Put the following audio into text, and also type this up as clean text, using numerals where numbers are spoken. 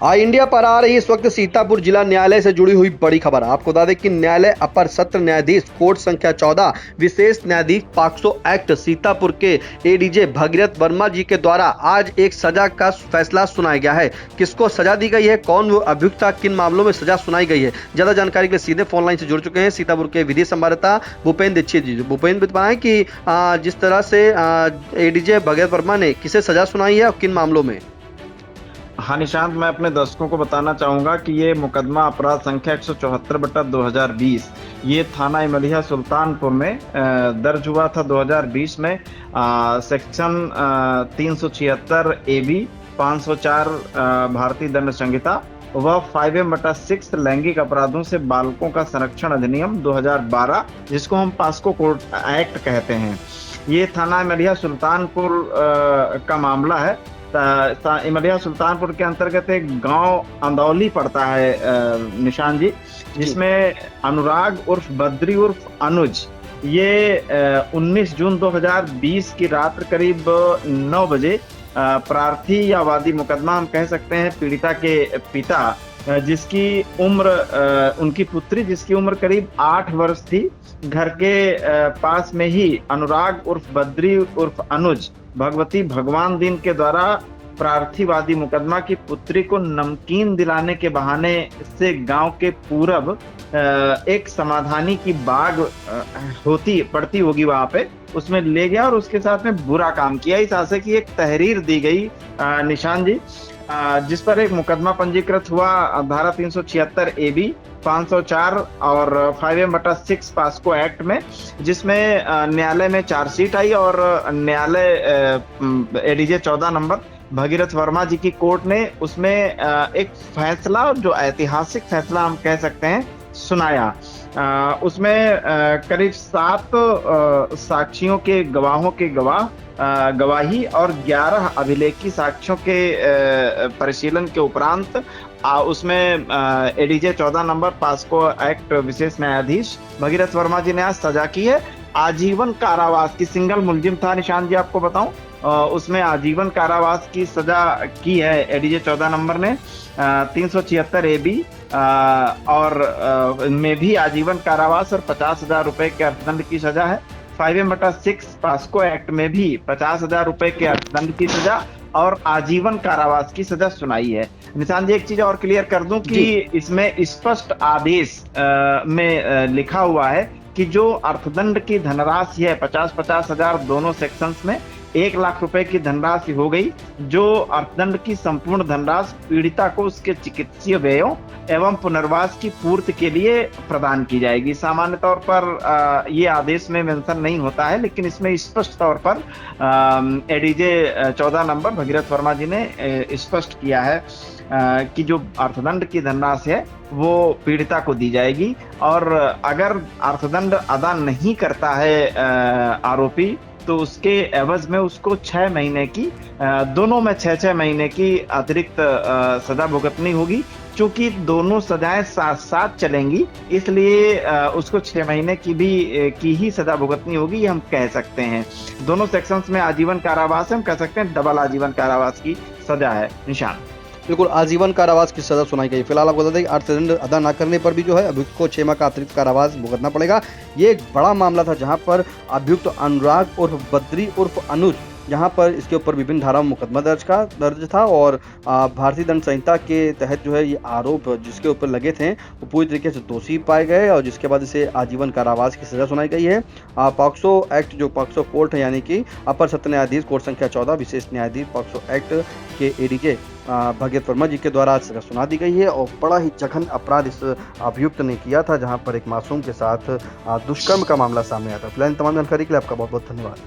India पर आ रही इस वक्त सीतापुर जिला न्यायालय से जुड़ी हुई बड़ी खबर। आपको बता दें कि न्यायालय अपर सत्र न्यायाधीश कोर्ट संख्या 14 विशेष न्यायाधीश पॉक्सो एक्ट सीतापुर के एडीजे भगीरथ वर्मा जी के द्वारा आज एक सजा का फैसला सुनाया गया है। किसको सजा दी गई है, कौन वो अभियुक्त था, किन मामलों में सजा सुनाई गई है, ज्यादा जानकारी के लिए सीधे फोन लाइन से जुड़ चुके हैं सीतापुर के विधि संवाददाता भूपेंद्र दीक्षित जी। भूपेंद्र बताएं कि जिस तरह से एडीजे भगीरथ वर्मा ने किसे सजा सुनाई है और किन मामलों में। हाँ निशांत, मैं अपने दर्शकों को बताना चाहूंगा कि ये मुकदमा अपराध संख्या 174/2020 ये थाना इमलिया सुल्तानपुर में दर्ज हुआ था 2020 में। सेक्शन 376 AB 504 भारतीय दंड संहिता व 5M/6 लैंगिक अपराधों से बालकों का संरक्षण अधिनियम 2012 जिसको हम पॉक्सो कोर्ट एक्ट कहते हैं। ये थाना इमलिया सुल्तानपुर का मामला है। इमलिया सुल्तानपुर के अंतर्गत एक गांव अंदौली पड़ता है निशान जी, जिसमें अनुराग उर्फ बद्री उर्फ अनुज ये 19 जून 2020 की रात करीब 9 बजे प्रार्थी या वादी मुकदमा हम कह सकते हैं पीड़िता के पिता जिसकी उम्र उनकी पुत्री जिसकी उम्र करीब 8 वर्ष थी, घर के पास में ही अनुराग उर्फ बद्री उर्फ अनुज भगवती भगवान दीन के द्वारा प्रार्थीवादी मुकदमा की पुत्री को नमकीन दिलाने के बहाने से गांव के पूरब एक समाधानी की बाग पड़ती होगी वहां पे, उसमें ले गया और उसके साथ में बुरा काम किया। इस आशय की एक तहरीर दी गई निशान जी, जिस पर एक मुकदमा पंजीकृत हुआ धारा 376 AB 504 और 5M/6 पॉक्सो एक्ट में, जिसमें न्यायालय में चार्जशीट आई और न्यायालय एडीजे 14 नंबर भगीरथ वर्मा जी की कोर्ट ने उसमें एक फैसला, जो ऐतिहासिक फैसला हम कह सकते हैं, सुनाया। उसमें करीब 7 साक्षियों के गवाहों के गवाही और 11 अभिलेखी साक्ष्यों के परिशीलन के उपरांत उसमें एडीजे 14 नंबर पॉक्सो एक्ट विशेष न्यायाधीश भगीरथ वर्मा जी ने आज सजा की है। आजीवन कारावास की, सिंगल मुलजिम था निशान जी आपको बताऊं, उसमें आजीवन कारावास की सजा की है एडीजे 14 नंबर ने। 376 AB और में भी आजीवन कारावास और 50,000 रुपए के अर्थदंड की सजा है। 5M/6 पॉक्सो एक्ट में भी 50,000 रुपए के अर्थदंड की सजा और आजीवन कारावास की सजा सुनाई है। निशान जी, एक चीज और क्लियर कर दूं कि इसमें स्पष्ट आदेश में लिखा हुआ है कि जो अर्थदंड की धनराशि है 50-50 हजार दोनों सेक्शंस में 1 लाख रुपए की धनराशि हो गई, जो अर्थदंड की संपूर्ण धनराशि पीड़िता को उसके चिकित्सीय व्ययों एवं पुनर्वास की पूर्ति के लिए प्रदान की जाएगी। सामान्य तौर पर ये आदेश में मेंशन नहीं होता है, लेकिन इसमें स्पष्ट तौर पर एडीजे 14 नंबर भगीरथ वर्मा जी ने स्पष्ट किया है कि जो अर्थदंड की धनराशि है वो पीड़िता को दी जाएगी और अगर अर्थदंड अदा नहीं करता है आरोपी तो उसके एवज में उसको 6 महीने की, दोनों में 6-6 महीने की अतिरिक्त सजा भुगतनी होगी। चूंकि दोनों सजाएं साथ साथ चलेंगी इसलिए उसको 6 महीने की ही सजा भुगतनी होगी, ये हम कह सकते हैं। दोनों सेक्शंस में आजीवन कारावास है, हम कह सकते हैं डबल आजीवन कारावास की सजा है। निशान, बिल्कुल आजीवन कारावास की सजा सुनाई गई। फिलहाल आपको बता दें कि अर्थदंड अदा न करने पर भी जो है अभियुक्त को 6 माह का अतिरिक्त कारावास भुगतना पड़ेगा। ये एक बड़ा मामला था जहां पर अभियुक्त अनुराग उर्फ बद्री उर्फ अनुज, जहां पर इसके ऊपर विभिन्न धाराओं में मुकदमा दर्ज था और भारतीय दंड संहिता के तहत जो है ये आरोप जिसके ऊपर लगे थे वो पूरी तरीके से दोषी पाए गए और जिसके बाद इसे आजीवन कारावास की सजा सुनाई गई है। पॉक्सो एक्ट जो पॉक्सो कोर्ट है यानी कि अपर सत्र न्यायाधीश कोर्ट संख्या 14 विशेष न्यायाधीश पॉक्सो एक्ट के एडीजे भगीरथ वर्मा जी के द्वारा सजा सुना दी गई है और बड़ा ही जघन्य अपराध इस अभियुक्त ने किया था जहां पर एक मासूम के साथ दुष्कर्म का मामला सामने आया था। फिलहाल तमाम जानकारी के लिए आपका बहुत बहुत धन्यवाद।